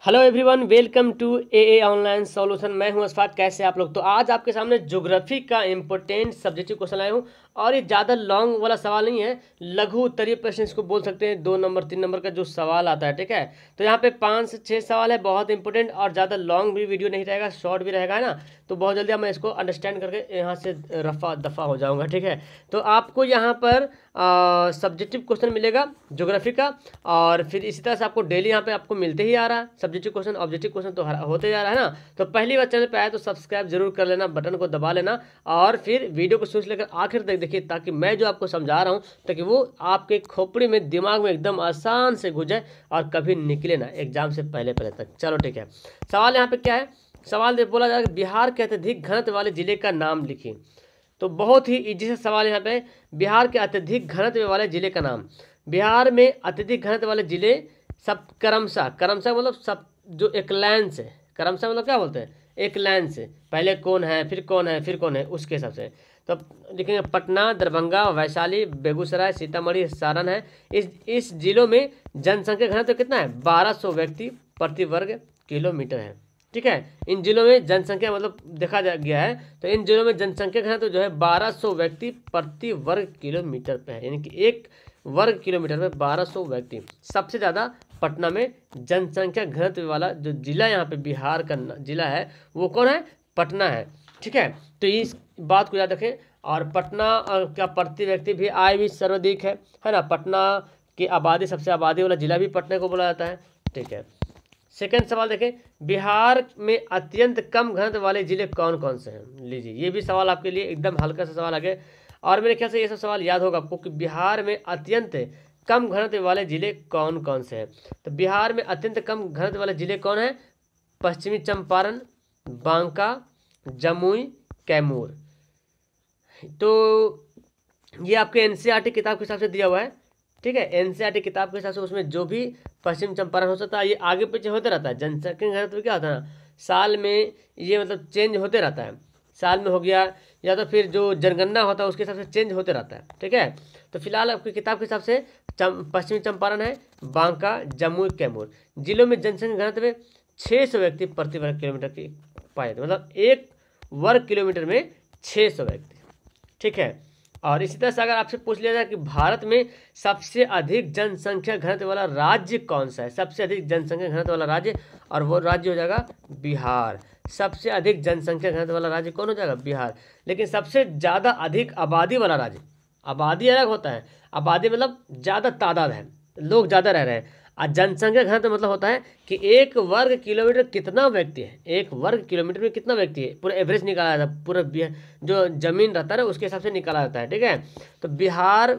Hello everyone, welcome to a online solution. मैं हूं अशफाक। कैसे आप लोग? तो आज आपके सामने ज्योग्राफी का इंपॉर्टेंट सब्जेक्टिव क्वेश्चन लाया हूं और ये ज़्यादा लॉन्ग वाला सवाल नहीं है, लघु उत्तरीय प्रश्न इसको बोल सकते हैं। 2 नंबर 3 नंबर का जो सवाल आता है, ठीक है। तो यहाँ पे 5 से 6 सवाल है, बहुत इंपॉर्टेंट और ज़्यादा लॉन्ग भी वीडियो नहीं रहेगा, शॉर्ट भी रहेगा, है ना। तो बहुत जल्दी मैं इसको अंडरस्टैंड करके यहाँ से रफा दफा हो जाऊँगा, ठीक है। तो आपको यहाँ पर सब्जेक्टिव क्वेश्चन मिलेगा ज्योग्राफी का, और फिर इसी तरह से आपको डेली यहाँ पे आपको मिलते ही आ रहा है सब्जेक्टिव क्वेश्चन, ऑब्जेक्टिव क्वेश्चन तो होते जा रहा है ना। तो पहली बार चैनल पे आए तो सब्सक्राइब जरूर कर लेना, बटन को दबा लेना और फिर वीडियो को शुरू से लेकर आखिर तक देखिए, ताकि मैं जो आपको समझा रहा हूँ ताकि वो आपके खोपड़ी में, दिमाग में एकदम आसान से घुस जाए और कभी निकले ना एग्जाम से पहले तक। चलो ठीक है, सवाल यहाँ पे क्या है। सवाल बोला जा रहा है बिहार के अत्यधिक घनत्व वाले जिले का नाम लिखिए। तो बहुत ही इजी सा सवाल यहाँ पे, बिहार के अत्यधिक घनत्व वाले जिले का नाम। बिहार में अत्यधिक घनत्व वाले जिले सब क्रमशः मतलब सब जो एक लाइन से, क्रमशः मतलब क्या बोलते हैं, एक लाइन से पहले कौन है फिर कौन है फिर कौन है, उसके हिसाब से। तो देखेंगे पटना, दरभंगा, वैशाली, बेगूसराय, सीतामढ़ी, सारण है। इस जिलों में जनसंख्या घनत्व कितना है? 1200 व्यक्ति प्रति वर्ग किलोमीटर है, ठीक है। इन जिलों में जनसंख्या मतलब देखा गया है, तो इन जिलों में जनसंख्या घनत्व जो है 1200 व्यक्ति प्रति वर्ग किलोमीटर पे है, यानी कि एक वर्ग किलोमीटर में 1200 व्यक्ति। सबसे ज़्यादा पटना में जनसंख्या घनत्व वाला जो जिला यहाँ पे बिहार का जिला है वो कौन है? पटना है, ठीक है। तो इस बात को याद रखें। और पटना का प्रति व्यक्ति भी आय भी सर्वाधिक है ना। पटना की आबादी, सबसे आबादी वाला जिला भी पटना को बोला जाता है, ठीक है। सेकंड सवाल देखें, बिहार में अत्यंत कम घनत्व वाले जिले कौन कौन से हैं? लीजिए, ये भी सवाल आपके लिए एकदम हल्का सा सवाल आगे, और मेरे ख्याल से ये सब सवाल याद होगा आपको कि बिहार में अत्यंत कम घनत्व वाले जिले कौन कौन से हैं। तो बिहार में अत्यंत कम घनत्व वाले जिले कौन है? पश्चिमी चंपारण, बांका, जमुई, कैमूर। तो ये आपके एनसीईआरटी किताब के हिसाब से दिया हुआ है, ठीक है। एनसीईआरटी किताब के हिसाब से उसमें जो भी पश्चिम चंपारण हो सकता है, ये आगे पीछे होते रहता है। जनसंख्या घनत्व क्या होता है ना, साल में ये मतलब चेंज होते रहता है। साल में हो गया, या तो फिर जो जनगणना होता है उसके हिसाब से चेंज होते रहता है, ठीक है। तो फिलहाल आपकी किताब के हिसाब से पश्चिमी चंपारण है, बांका, जमुई, कैमूर। जिलों में जनसंख्या घनत्व 600 व्यक्ति प्रति वर्ग किलोमीटर की पाए जाते, मतलब एक वर्ग किलोमीटर में 600 व्यक्ति, ठीक है। और इसी तरह से अगर आपसे पूछ लिया जाए कि भारत में सबसे अधिक जनसंख्या घनत्व वाला राज्य कौन सा है, सबसे अधिक जनसंख्या घनत्व वाला राज्य, और वो राज्य हो जाएगा बिहार। सबसे अधिक जनसंख्या घनत्व वाला राज्य कौन हो जाएगा? बिहार। लेकिन सबसे ज़्यादा अधिक आबादी वाला राज्य, आबादी अलग होता है, आबादी मतलब ज़्यादा तादाद है, लोग ज़्यादा रह रहे हैं, और जनसंख्या घनत्व मतलब होता है कि एक वर्ग किलोमीटर कितना व्यक्ति है, एक वर्ग किलोमीटर में कितना व्यक्ति है, पूरा एवरेज निकाला जाता है, पूरा जो जमीन रहता है ना उसके हिसाब से निकाला जाता है, ठीक है। तो बिहार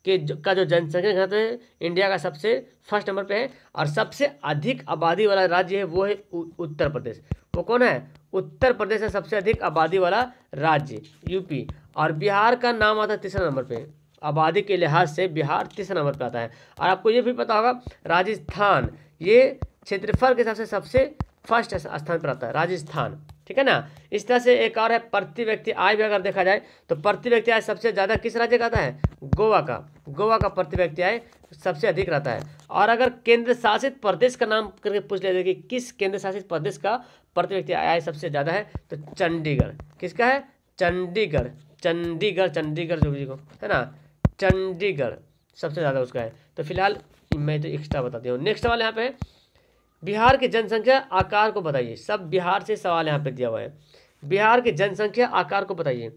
का जो जनसंख्या घनत्व है इंडिया का सबसे फर्स्ट नंबर पे है, और सबसे अधिक आबादी वाला राज्य है वो है उत्तर प्रदेश। वो कौन है? उत्तर प्रदेश है सबसे अधिक आबादी वाला राज्य, यूपी। और बिहार का नाम आता है तीसरा नंबर पे, आबादी के लिहाज से बिहार तीसरा नंबर पे आता है। और आपको ये भी पता होगा राजस्थान, ये क्षेत्रफल के हिसाब से सबसे फर्स्ट स्थान पर आता है, राजस्थान, ठीक है ना। इस तरह से एक और है प्रति व्यक्ति आय भी अगर देखा जाए तो प्रति व्यक्ति आय सबसे ज़्यादा किस राज्य का आता है? गोवा का। गोवा का प्रति व्यक्ति आय सबसे अधिक रहता है। और अगर केंद्र शासित प्रदेश का नाम करके पूछ लिया जाए कि किस केंद्र शासित प्रदेश का प्रति व्यक्ति आय सबसे ज़्यादा है, तो चंडीगढ़। किसका है? चंडीगढ़। चंडीगढ़ जो भी को है ना, चंडीगढ़ सबसे ज़्यादा उसका है। तो फिलहाल मैं तो एक्स्ट्रा बताती हूँ। नेक्स्ट सवाल यहाँ पे, बिहार की जनसंख्या आकार को बताइए। सब बिहार से सवाल यहाँ पे दिया हुआ है। बिहार की जनसंख्या आकार को बताइए।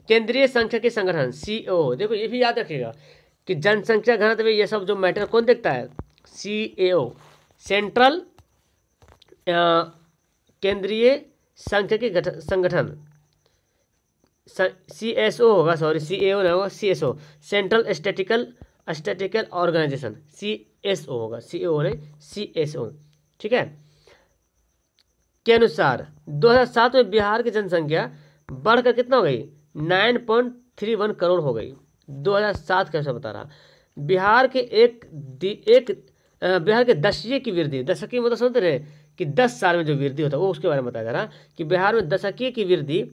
केंद्रीय सांख्यिकी संगठन सीएओ, देखो ये भी याद रखिएगा कि जनसंख्या घनत्व ये सब जो मैटर कौन देखता है? सीएओ, सेंट्रल केंद्रीय सांख्यिकी संगठन, सीएसओ होगा, सॉरी सीएओ नहीं होगा, CSO, central statistical organisation, CSO होगा, सीएओ नहीं सीएसओ, ठीक है। के अनुसार 2007 में बिहार की जनसंख्या बढ़कर कितना हो गई? 9.31 करोड़ हो गई। 2007 कैसे बता रहा, बिहार के बिहार के दशकीय की वृद्धि, दशकीय मतलब समझते रहे कि 10 साल में जो वृद्धि होता है वो उसके बारे में बताया जा रहा कि बिहार में दशकीय की वृद्धि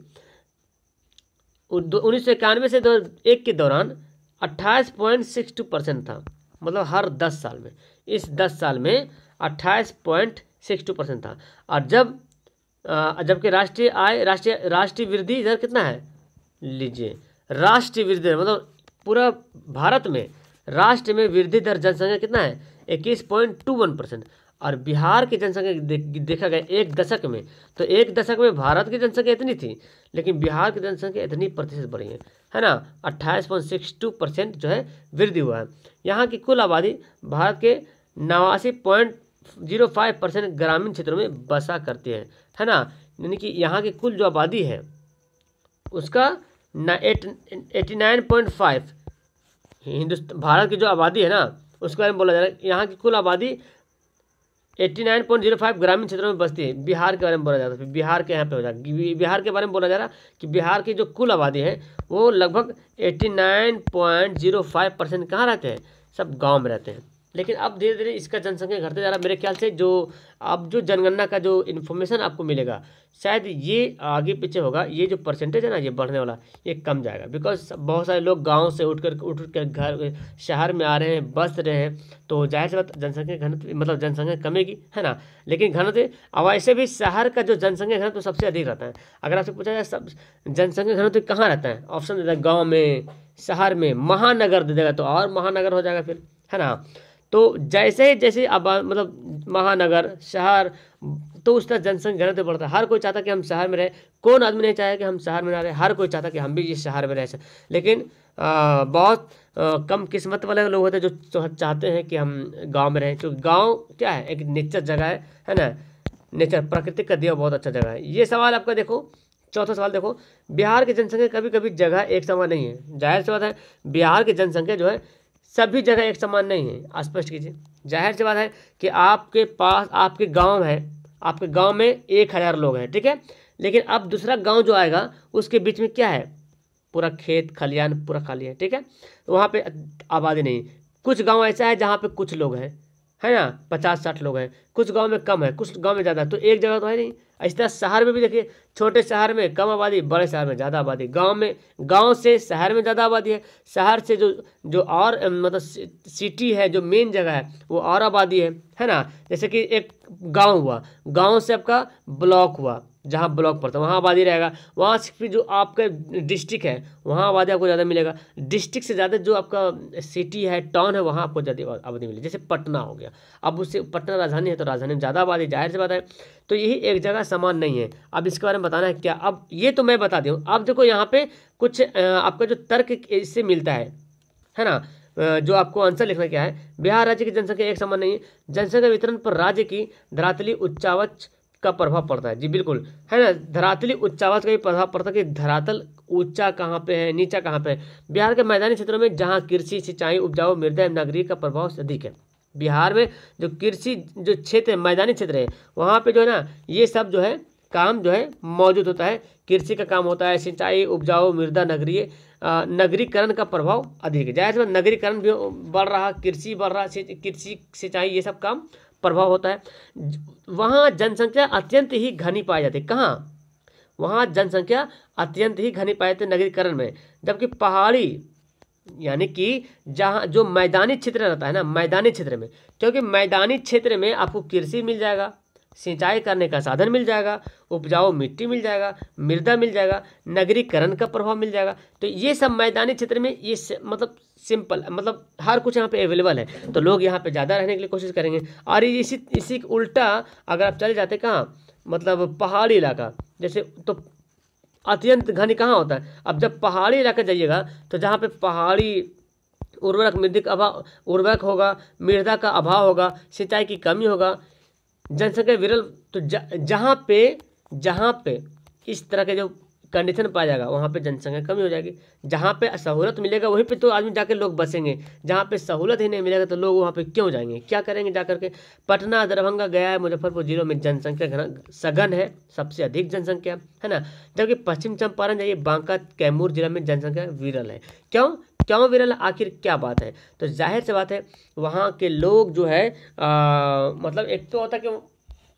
1991 से 2001 के दौरान 28.62% था, मतलब हर 10 साल में। इस 10 साल में 28 62% था। और जबकि राष्ट्रीय वृद्धि दर कितना है, लीजिए राष्ट्रीय वृद्धि दर मतलब पूरा भारत में राष्ट्र में वृद्धि दर जनसंख्या कितना है 21.21%। और बिहार की जनसंख्या देखा गया एक दशक में, तो एक दशक में भारत की जनसंख्या इतनी थी, लेकिन बिहार की जनसंख्या इतनी प्रतिशत बढ़ी है ना, 28.62% जो है वृद्धि हुआ है। यहाँ की कुल आबादी भारत के 89.05% ग्रामीण क्षेत्रों में बसा करती है ना, यानी कि यहाँ की कुल जो आबादी है उसका 89.5 हिंदुस्तान भारत की जो आबादी है ना उसके बारे में बोला जा रहा है। यहाँ की कुल आबादी 89.05 ग्रामीण क्षेत्रों में बसती है। बिहार के बारे में बोला जा रहा है, बिहार के यहाँ पे हो जाएगा, बिहार के बारे में बोला जा रहा कि बिहार की जो कुल आबादी है वो लगभग 89.05% कहाँ रहते हैं, सब गांव में रहते हैं। लेकिन अब धीरे धीरे इसका जनसंख्या घटते जा रहा है। मेरे ख्याल से जो अब जो जनगणना का जो इन्फॉर्मेशन आपको मिलेगा शायद ये आगे पीछे होगा, ये जो परसेंटेज है ना ये बढ़ने वाला ये कम जाएगा, बिकॉज बहुत सारे लोग गांव से उठ कर घर शहर में आ रहे हैं, बस रहे हैं, तो जाहिर सी बात जनसंख्या घनत्व मतलब जनसंख्या कमेगी, है ना। लेकिन घनत्व अब ऐसे भी शहर का जो जनसंख्या घनत्व सबसे अधिक रहता है। अगर आपसे पूछा जाए सब जनसंख्या घनत्व कहाँ रहता है, ऑप्शन देता है गाँव में, शहर में, महानगर दे देगा तो और महानगर हो जाएगा फिर, है ना। तो जैसे जैसे अब मतलब महानगर शहर तो उस तरह जनसंख्या घनत्व बढ़ता है। हर कोई चाहता कि हम शहर में रहे, कौन आदमी नहीं चाहे कि हम शहर में ना रहे, हर कोई चाहता कि हम भी इस शहर में रह सकें। लेकिन बहुत कम किस्मत वाले लोग होते हैं जो चाहते हैं कि हम गांव में रहें, क्योंकि गांव क्या है, एक नेचर जगह है ना, नेचर प्रकृति का दिया बहुत अच्छा जगह है। ये सवाल आपका देखो, चौथा सवाल देखो, बिहार की जनसंख्या कभी कभी जगह एक समान नहीं है। जाहिर सी बात है बिहार की जनसंख्या जो है सभी जगह एक समान नहीं है, स्पष्ट कीजिए। जाहिर सी बात है कि आपके पास आपके गांव है, आपके गांव में 1000 लोग हैं, ठीक है, लेकिन अब दूसरा गांव जो आएगा उसके बीच में क्या है, पूरा खेत खलियान पूरा खाली है, ठीक है, तो वहाँ पे आबादी नहीं। कुछ गांव ऐसा है जहाँ पे कुछ लोग हैं, है ना, 50-60 लोग हैं, कुछ गांव में कम है, कुछ गांव में ज़्यादा, तो एक जगह तो है नहीं। इस तरह शहर में भी देखिए, छोटे शहर में कम आबादी, बड़े शहर में ज़्यादा आबादी, गांव से शहर में ज़्यादा आबादी है, शहर से जो और मतलब सिटी है जो मेन जगह है वो और आबादी है ना। जैसे कि एक गांव हुआ, गांव से आपका ब्लॉक हुआ, जहाँ ब्लॉक पड़ता है वहाँ आबादी रहेगा, वहाँ से फिर जो आपका डिस्ट्रिक्ट है वहाँ आबादी आपको ज़्यादा मिलेगा, डिस्ट्रिक्ट से ज़्यादा जो आपका सिटी है टाउन है वहाँ आपको ज़्यादा आबादी मिलेगी। जैसे पटना हो गया, अब उससे पटना राजधानी है तो राजधानी में ज़्यादा आबादी, जाहिर सी बात है। तो यही एक जगह समान नहीं है। अब इसके बारे में बताना है क्या, अब ये तो मैं बता दूँ। अब देखो यहाँ पे कुछ आपका जो तर्क इससे मिलता है ना, जो आपको आंसर लिखना क्या है, बिहार राज्य की जनसंख्या एक समान नहीं है, जनसंख्या वितरण पर राज्य की धरातली उच्चावच का प्रभाव पड़ता है। जी बिल्कुल, है ना, धरातली उच्चावच का भी प्रभाव पड़ता है कि धरातल ऊंचा कहाँ पे है, नीचा कहाँ पे है। बिहार के मैदानी क्षेत्रों में जहाँ कृषि सिंचाई उपजाऊ मृदा एवं नगरीय का प्रभाव अधिक है। बिहार में जो कृषि जो क्षेत्र है, मैदानी क्षेत्र है, वहाँ पे जो है ना ये सब जो है काम जो है मौजूद होता है, कृषि का काम होता है, सिंचाई उपजाऊ मृदा नगरीकरण का प्रभाव अधिक है। जाहिर है नगरीकरण भी बढ़ रहा, कृषि बढ़ रहा, कृषि सिंचाई ये सब काम प्रभाव होता है। वहाँ जनसंख्या अत्यंत ही घनी पाई जाती है। कहाँ, वहाँ जनसंख्या अत्यंत ही घनी पाई जाती है नगरीकरण में, जबकि पहाड़ी यानी कि जहाँ जो मैदानी क्षेत्र रहता है ना, मैदानी क्षेत्र में, क्योंकि मैदानी क्षेत्र में आपको कृषि मिल जाएगा, सिंचाई करने का साधन मिल जाएगा, उपजाऊ मिट्टी मिल जाएगा, मृदा मिल जाएगा, नगरीकरण का प्रभाव मिल जाएगा। तो ये सब मैदानी क्षेत्र में ये मतलब सिंपल मतलब हर कुछ यहाँ पे अवेलेबल है, तो लोग यहाँ पे ज़्यादा रहने के लिए कोशिश करेंगे। और इसी उल्टा अगर आप चले जाते कहाँ, मतलब पहाड़ी इलाका, जैसे तो अत्यंत घनी कहाँ होता है। अब जब पहाड़ी इलाका जाइएगा तो जहाँ पे पहाड़ी उर्वरक होगा, मृदा का अभाव होगा, सिंचाई की कमी होगा, जनसंख्या विरल, तो जहाँ पे इस तरह के जो कंडीशन पाया जाएगा वहाँ पे जनसंख्या कमी हो जाएगी। जहाँ पे सहूलत मिलेगा वहीं पे तो आदमी जाके लोग बसेंगे, जहाँ पे सहूलत ही नहीं मिलेगा तो लोग वहाँ पे क्यों जाएंगे, क्या करेंगे जाकर के। पटना, दरभंगा, गया, मुजफ्फरपुर जिलों में जनसंख्या सघन है, सबसे अधिक जनसंख्या, है ना। जबकि पश्चिम चंपारण जाइए, बांका, कैमूर जिला में जनसंख्या विरल है। क्यों विरल, आखिर क्या बात है। तो जाहिर सी बात है वहाँ के लोग जो है मतलब एक तो होता कि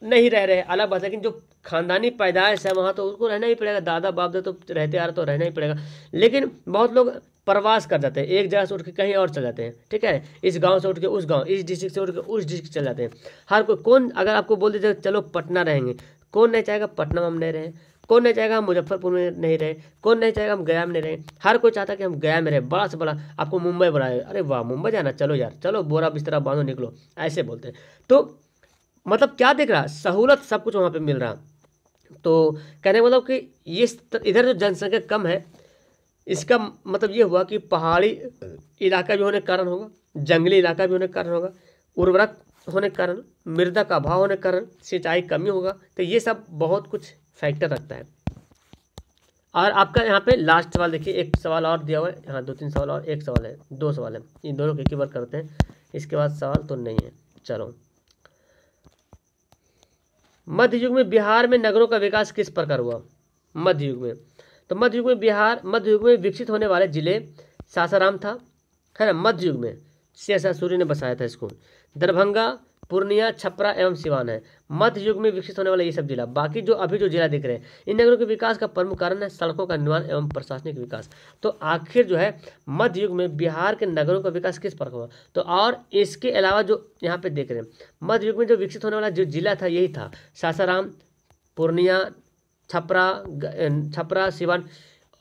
नहीं रह रहे अलग बात है, लेकिन जो खानदानी पैदाइश है वहाँ तो उसको रहना ही पड़ेगा, दादा बाप दादा तो रहते आ रहे तो रहना ही पड़ेगा। लेकिन बहुत लोग प्रवास कर जाते हैं, एक जगह से उठ के कहीं और चल जाते हैं, ठीक है। इस गांव से उठ के उस गांव, इस डिस्ट्रिक्ट से उठ के उस डिस्ट्रिक्ट चल जाते हैं। हर कोई, कौन अगर आपको बोल दीजिए चलो पटना रहेंगे, कौन नहीं चाहेगा पटना में हम नहीं रहें, कौन नहीं चाहेगा हम मुजफ्फरपुर में नहीं रहे, कौन नहीं चाहेगा हम गया में नहीं रहे। हर कोई चाहता है कि हम गया में रहे, बड़ा से बड़ा आपको मुंबई बड़ा है, अरे वाह मुंबई जाना, चलो यार चलो बोरा बिस्तरा बांधो निकलो, ऐसे बोलते हैं। तो मतलब क्या देख रहा, सहूलत सब कुछ वहाँ पे मिल रहा। तो कहने का मतलब कि ये इधर जो जनसंख्या कम है, इसका मतलब ये हुआ कि पहाड़ी इलाका भी होने के कारण होगा, जंगली इलाका भी होने के कारण होगा, उर्वरक होने के कारण, मृदा का अभाव होने के कारण, सिंचाई कमी होगा। तो ये सब बहुत कुछ फैक्टर रखता है। और आपका यहाँ पे लास्ट सवाल देखिए, एक सवाल और दिया हुआ है, यहाँ 2-3 सवाल और, एक सवाल है, 2 सवाल है, इन दोनों की बार करते हैं, इसके बाद सवाल तो नहीं है। चलो, मध्य युग में बिहार में नगरों का विकास किस प्रकार हुआ? मध्य युग में, तो मध्य युग में विकसित होने वाले जिले सासाराम था, है ना, मध्य युग में शेषा सूर्य ने बसाया था इसको। दरभंगा, पूर्णिया, छपरा एवं सिवान है मध्य युग में विकसित होने वाला ये सब जिला। बाकी जो अभी जो जिला दिख रहे हैं, इन नगरों के विकास का प्रमुख कारण है सड़कों का निर्माण एवं प्रशासनिक विकास। तो आखिर जो है मध्य युग में बिहार के नगरों का विकास किस प्रकार हुआ? तो और इसके अलावा जो यहाँ पे देख रहे हैं, मध्य युग में जो विकसित होने वाला जो जिला था यही था सासाराम, पूर्णिया, छपरा, सिवान।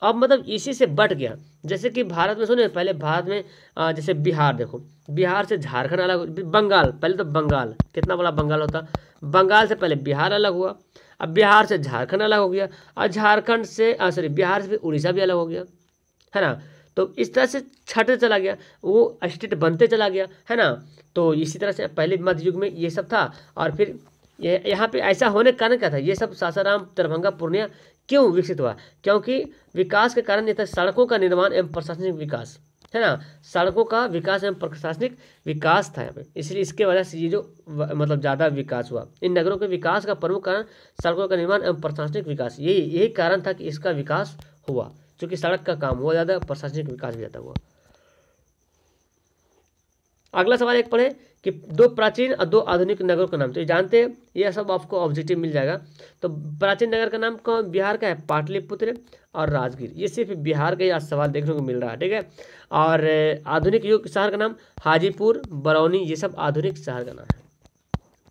अब मतलब इसी से बढ़ गया, जैसे कि भारत में सुने पहले, भारत में जैसे बिहार देखो, बिहार से झारखंड अलग, बंगाल, पहले तो बंगाल कितना बड़ा बंगाल होता, बंगाल से पहले बिहार अलग हुआ, अब बिहार से झारखंड अलग हो गया, और झारखंड से सॉरी बिहार से फिर उड़ीसा भी अलग हो गया, है ना। तो इस तरह से छठे चला गया, वो स्टेट बनते चला गया, है ना। तो इसी तरह से पहले मध्य युग में ये सब था, और फिर ये यहाँ पे ऐसा होने का कारण क्या था, ये सब सासाराम, दरभंगा, पूर्णिया क्यों विकसित हुआ? क्योंकि विकास के कारण ये था सड़कों का निर्माण एवं प्रशासनिक विकास, है ना, सड़कों का विकास एवं प्रशासनिक विकास था यहाँ पे, इसलिए इसके वजह से ये जो मतलब ज़्यादा विकास हुआ। इन नगरों के विकास का प्रमुख कारण सड़कों का निर्माण एवं प्रशासनिक विकास, यही कारण था कि इसका विकास हुआ, क्योंकि सड़क का काम हुआ ज़्यादा, प्रशासनिक विकास भी ज़्यादा हुआ। अगला सवाल एक पढ़े कि 2 प्राचीन और 2 आधुनिक नगरों का नाम। तो ये जानते हैं, ये सब आपको ऑब्जेक्टिव मिल जाएगा। तो प्राचीन नगर का नाम कौन, बिहार का है पाटलिपुत्र और राजगीर, ये सिर्फ बिहार का ही आज सवाल देखने को मिल रहा है, ठीक है। और आधुनिक युग शहर का नाम हाजीपुर, बरौनी, ये सब आधुनिक शहर का नाम है।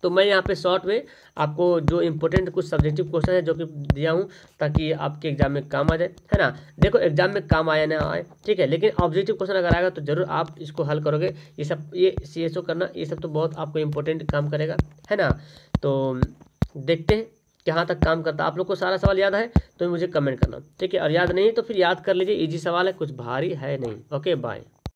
तो मैं यहाँ पे शॉर्ट में आपको जो इम्पोर्टेंट कुछ सब्जेक्टिव क्वेश्चन है जो कि दिया हूँ, ताकि आपके एग्जाम में काम आ जाए, है ना। देखो एग्जाम में काम आया ना आए, ठीक है, लेकिन ऑब्जेक्टिव क्वेश्चन अगर आएगा तो जरूर आप इसको हल करोगे। ये सब, ये CSO करना, ये सब तो बहुत आपको इम्पोर्टेंट काम करेगा, है ना। तो देखते हैं कहाँ तक काम करता है। आप लोग को सारा सवाल याद है तो मुझे कमेंट करना, ठीक है, और याद नहीं तो फिर याद कर लीजिए, ईजी सवाल है, कुछ भारी है नहीं। Okay bye.